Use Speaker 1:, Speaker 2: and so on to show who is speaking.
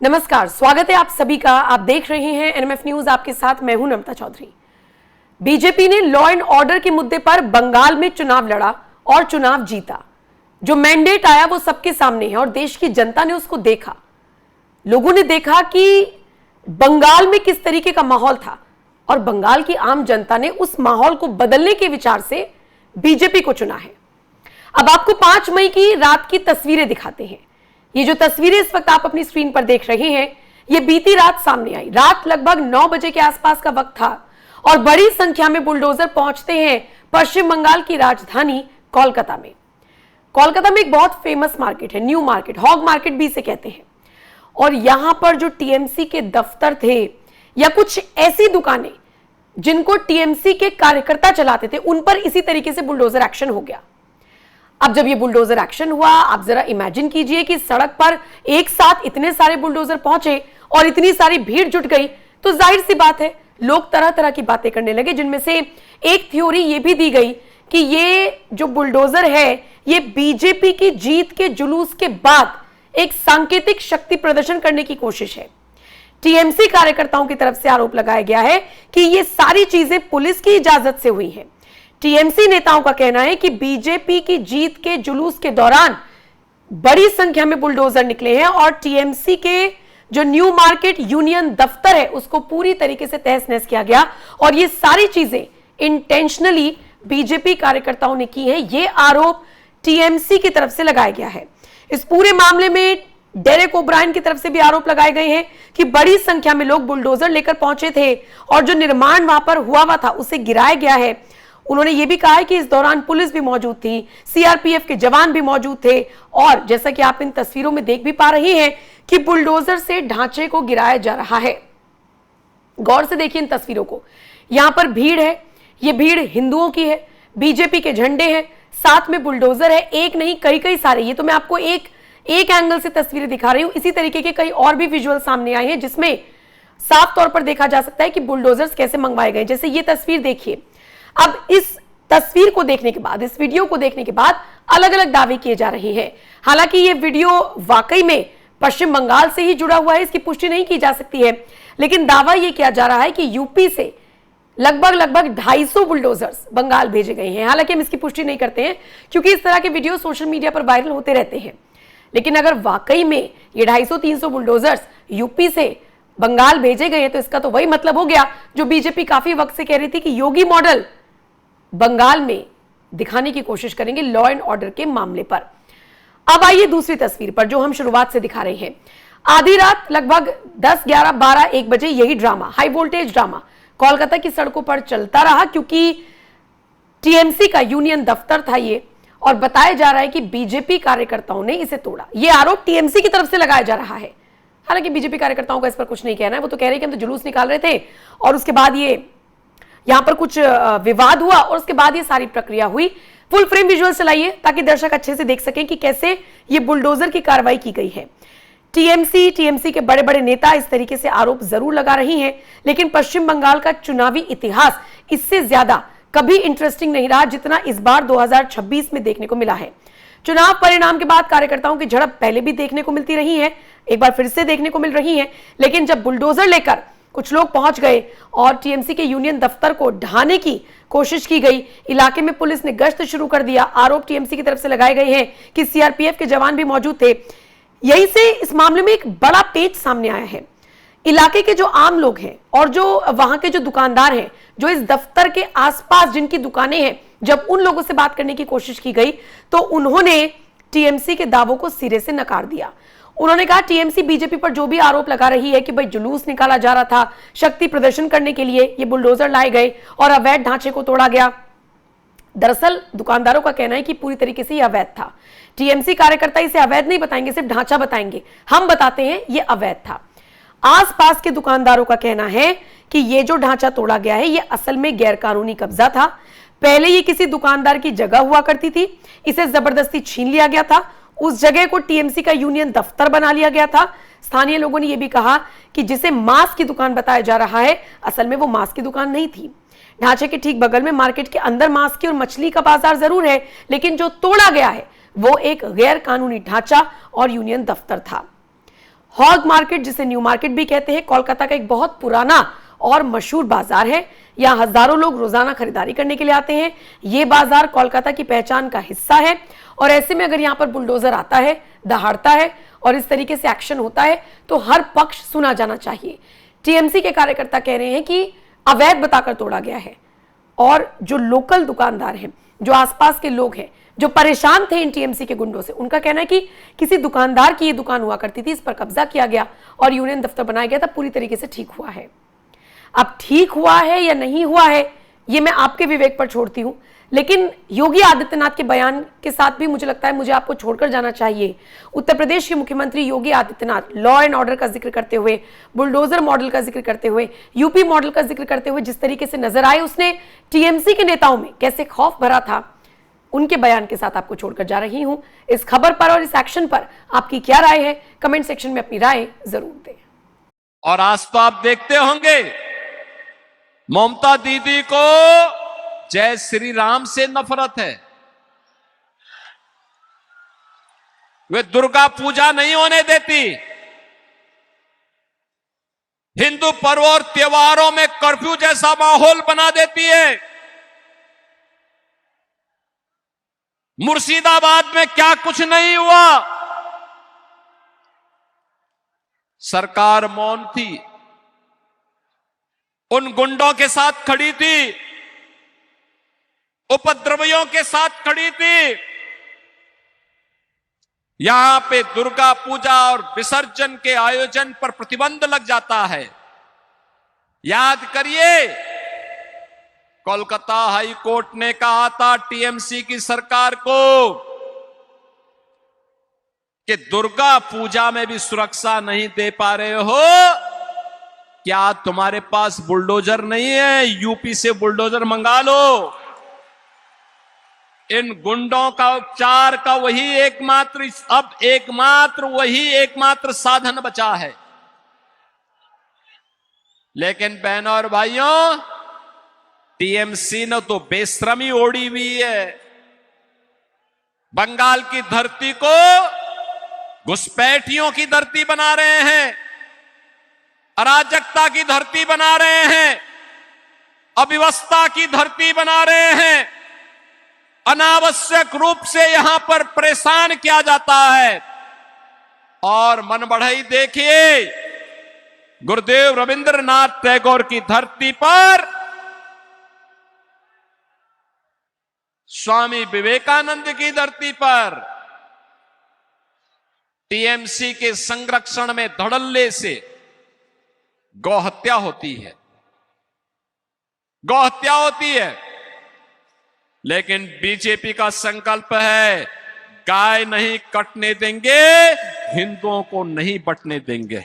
Speaker 1: नमस्कार, स्वागत है आप सभी का। आप देख रहे हैं एनएमएफ न्यूज, आपके साथ मैं हूं नमता चौधरी। बीजेपी ने लॉ एंड ऑर्डर के मुद्दे पर बंगाल में चुनाव लड़ा और चुनाव जीता। जो मैंडेट आया वो सबके सामने है और देश की जनता ने उसको देखा। लोगों ने देखा कि बंगाल में किस तरीके का माहौल था और बंगाल की आम जनता ने उस माहौल को बदलने के विचार से बीजेपी को चुना है। अब आपको 5 मई की रात की तस्वीरें दिखाते हैं। ये जो तस्वीरें इस वक्त आप अपनी स्क्रीन पर देख रहे हैं, ये बीती रात सामने आई। रात लगभग 9 बजे के आसपास का वक्त था और बड़ी संख्या में बुलडोजर पहुंचते हैं पश्चिम बंगाल की राजधानी कोलकाता में। कोलकाता में एक बहुत फेमस मार्केट है, न्यू मार्केट, हॉग मार्केट भी इसे कहते हैं। और यहां पर जो टीएमसी के दफ्तर थे या कुछ ऐसी दुकानें जिनको टीएमसी के कार्यकर्ता चलाते थे, उन पर इसी तरीके से बुलडोजर एक्शन हो गया। अब जब ये बुलडोजर एक्शन हुआ, आप जरा इमेजिन कीजिए कि सड़क पर एक साथ इतने सारे बुलडोजर पहुंचे और इतनी सारी भीड़ जुट गई, तो जाहिर सी बात है लोग तरह तरह की बातें करने लगे, जिनमें से एक थ्योरी ये भी दी गई कि ये जो बुलडोजर है ये बीजेपी की जीत के जुलूस के बाद एक सांकेतिक शक्ति प्रदर्शन करने की कोशिश है। टीएमसी कार्यकर्ताओं की तरफ से आरोप लगाया गया है कि ये सारी चीजें पुलिस की इजाजत से हुई है। टीएमसी नेताओं का कहना है कि बीजेपी की जीत के जुलूस के दौरान बड़ी संख्या में बुलडोजर निकले हैं और टीएमसी के जो न्यू मार्केट यूनियन दफ्तर है उसको पूरी तरीके से तहस नहस किया गया और ये सारी चीजें इंटेंशनली बीजेपी कार्यकर्ताओं ने की है। ये आरोप टीएमसी की तरफ से लगाया गया है। इस पूरे मामले में डेरेक ओब्रायन की तरफ से भी आरोप लगाए गए हैं कि बड़ी संख्या में लोग बुलडोजर लेकर पहुंचे थे और जो निर्माण वहां पर हुआ था उसे गिराया गया है। उन्होंने यह भी कहा है कि इस दौरान पुलिस भी मौजूद थी, सीआरपीएफ के जवान भी मौजूद थे और जैसा कि आप इन तस्वीरों में देख भी पा रहे हैं कि बुलडोजर से ढांचे को गिराया जा रहा है। गौर से देखिए इन तस्वीरों को। यहां पर भीड़ है, यह भीड़ हिंदुओं की है, बीजेपी के झंडे हैं, साथ में बुलडोजर है, एक नहीं कई सारे। ये तो मैं आपको एक एंगल से तस्वीरें दिखा रही हूं। इसी तरीके के कई और भी विजुअल सामने आए हैं जिसमें साफ तौर पर देखा जा सकता है कि बुलडोजर्स कैसे मंगवाए गए। जैसे ये तस्वीर देखिए। अब इस तस्वीर को देखने के बाद, इस वीडियो को देखने के बाद अलग अलग दावे किए जा रहे हैं। हालांकि ये वीडियो वाकई में पश्चिम बंगाल से ही जुड़ा हुआ है, इसकी पुष्टि नहीं की जा सकती है, लेकिन दावा यह किया जा रहा है कि यूपी से लगभग 250 बुलडोजर्स बंगाल भेजे गए हैं। हालांकि हम इसकी पुष्टि नहीं करते हैं क्योंकि इस तरह के वीडियो सोशल मीडिया पर वायरल होते रहते हैं। लेकिन अगर वाकई में ये 250-300 बुलडोजर्स यूपी से बंगाल भेजे गए हैं तो इसका तो वही मतलब हो गया जो बीजेपी काफी वक्त से कह रही थी कि योगी मॉडल बंगाल में दिखाने की कोशिश करेंगे लॉ एंड ऑर्डर के मामले पर। अब आइए दूसरी तस्वीर पर जो हम शुरुआत से दिखा रहे हैं। आधी रात लगभग 10, 11, 12, 1 बजे यही drama, high voltage drama Kolkata की सड़कों पर चलता रहा क्योंकि टीएमसी का यूनियन दफ्तर था ये और बताया जा रहा है कि बीजेपी कार्यकर्ताओं ने इसे तोड़ा। यह आरोप टीएमसी की तरफ से लगाया जा रहा है। हालांकि बीजेपी कार्यकर्ताओं का इस पर कुछ नहीं कहना है, वो तो कह रहे हैं कि हम तो जुलूस निकाल रहे थे और उसके बाद ये यहां पर कुछ विवाद हुआ और उसके बाद ये सारी प्रक्रिया हुई। फुल फ्रेम विजुअल चलाइए ताकि दर्शक अच्छे से देख सकें कि कैसे ये बुलडोजर की कार्रवाई की गई है। टीएमसी के बड़े बड़े नेता इस तरीके से आरोप जरूर लगा रही हैं, लेकिन पश्चिम बंगाल का चुनावी इतिहास इससे ज्यादा कभी इंटरेस्टिंग नहीं रहा जितना इस बार 2026 में देखने को मिला है। चुनाव परिणाम के बाद कार्यकर्ताओं की झड़प पहले भी देखने को मिलती रही है, एक बार फिर से देखने को मिल रही है, लेकिन जब बुलडोजर लेकर कुछ लोग पहुंच गए और टीएमसी के यूनियन दफ्तर को ढाने की कोशिश की गई, इलाके में पुलिस ने गश्त शुरू कर दिया। आरोप टीएमसी की तरफ से लगाए गए हैं कि सीआरपीएफ के जवान भी मौजूद थे। यहीं से इस मामले में एक बड़ा पेच सामने आया है। इलाके के जो आम लोग हैं और जो वहां के जो दुकानदार हैं, जो इस दफ्तर के आसपास जिनकी दुकानें हैं, जब उन लोगों से बात करने की कोशिश की गई तो उन्होंने टीएमसी के दावों को सिरे से नकार दिया। उन्होंने कहा टीएमसी बीजेपी पर जो भी आरोप लगा रही है कि भाई जुलूस निकाला जा रहा था, शक्ति प्रदर्शन करने के लिए ये बुलडोजर लाए गए और अवैध ढांचे को तोड़ा गया। दरअसल दुकानदारों का कहना है कि पूरी तरीके से ये अवैध था। टीएमसी कार्यकर्ता इसे अवैध नहीं बताएंगे, सिर्फ ढांचा बताएंगे। हम बताते हैं ये अवैध था। आसपास के दुकानदारों का कहना है कि ये जो ढांचा तोड़ा गया है ये असल में गैरकानूनी कब्जा था। पहले ये किसी दुकानदार की जगह हुआ करती थी, इसे जबरदस्ती छीन लिया गया था। उस जगह को टीएमसी का यूनियन दफ्तर बना लिया गया था। स्थानीय लोगों ने यह भी कहा कि जिसे मांस की दुकान बताया जा रहा है, असल में वो मांस की दुकान नहीं थी। ढांचे के ठीक बगल में मार्केट के अंदर मांस की और मछली का बाजार जरूर है, लेकिन जो तोड़ा गया है वो एक गैर कानूनी ढांचा और यूनियन दफ्तर था। हॉग मार्केट, जिसे न्यू मार्केट भी कहते हैं, कोलकाता का एक बहुत पुराना और मशहूर बाजार है। यहाँ हजारों लोग रोजाना खरीदारी करने के लिए आते हैं। ये बाजार कोलकाता की पहचान का हिस्सा है और ऐसे में अगर यहाँ पर बुलडोजर आता है, दहाड़ता है और इस तरीके से एक्शन होता है तो हर पक्ष सुना जाना चाहिए। टीएमसी के कार्यकर्ता कह रहे हैं कि अवैध बताकर तोड़ा गया है और जो लोकल दुकानदार हैं, जो आसपास के लोग हैं, जो परेशान थे इन टीएमसी के गुंडों से, उनका कहना है कि किसी दुकानदार की ये दुकान हुआ करती थी, इस पर कब्जा किया गया और यूनियन दफ्तर बनाया गया था, पूरी तरीके से ठीक हुआ है। अब ठीक हुआ है या नहीं हुआ है ये मैं आपके विवेक पर छोड़ती हूं, लेकिन योगी आदित्यनाथ के बयान के साथ भी मुझे लगता है मुझे आपको छोड़कर जाना चाहिए। उत्तर प्रदेश के मुख्यमंत्री Yogi Adityanath law and order का जिक्र करते हुए, बुलडोजर मॉडल का जिक्र करते हुए, यूपी मॉडल का जिक्र करते हुए जिस तरीके से नजर आए, उसने टीएमसी के नेताओं में कैसे खौफ भरा था, उनके बयान के साथ आपको छोड़कर जा रही हूं। इस खबर पर और इस एक्शन पर आपकी क्या राय है, कमेंट सेक्शन में अपनी राय जरूर दें।
Speaker 2: और आज तो आप देखते होंगे ममता दीदी को जय श्री राम से नफरत है। वे दुर्गा पूजा नहीं होने देती, हिंदू पर्व और त्योहारों में कर्फ्यू जैसा माहौल बना देती है। मुर्शिदाबाद में क्या कुछ नहीं हुआ, सरकार मौन थी, उन गुंडों के साथ खड़ी थी, उपद्रवियों के साथ खड़ी थी। यहां पे दुर्गा पूजा और विसर्जन के आयोजन पर प्रतिबंध लग जाता है। याद करिए, कोलकाता हाई कोर्ट ने कहा था टीएमसी की सरकार को कि दुर्गा पूजा में भी सुरक्षा नहीं दे पा रहे हो, क्या तुम्हारे पास बुलडोजर नहीं है? यूपी से बुलडोजर मंगा लो। इन गुंडों का उपचार का वही एकमात्र साधन बचा है। लेकिन बहनों और भाइयों, टीएमसी ने तो बेशर्मी ओढ़ी हुई है। बंगाल की धरती को घुसपैठियों की धरती बना रहे हैं, अराजकता की धरती बना रहे हैं, अव्यवस्था की धरती बना रहे हैं। अनावश्यक रूप से यहां पर परेशान किया जाता है। और मन बढ़ाई देखिए, गुरुदेव रविंद्रनाथ टैगोर की धरती पर स्वामी विवेकानंद की धरती पर टीएमसी के संरक्षण में धड़ल्ले से गौहत्या होती है, गौहत्या होती है। लेकिन बीजेपी का संकल्प है, गाय नहीं कटने देंगे, हिंदुओं को नहीं बटने देंगे।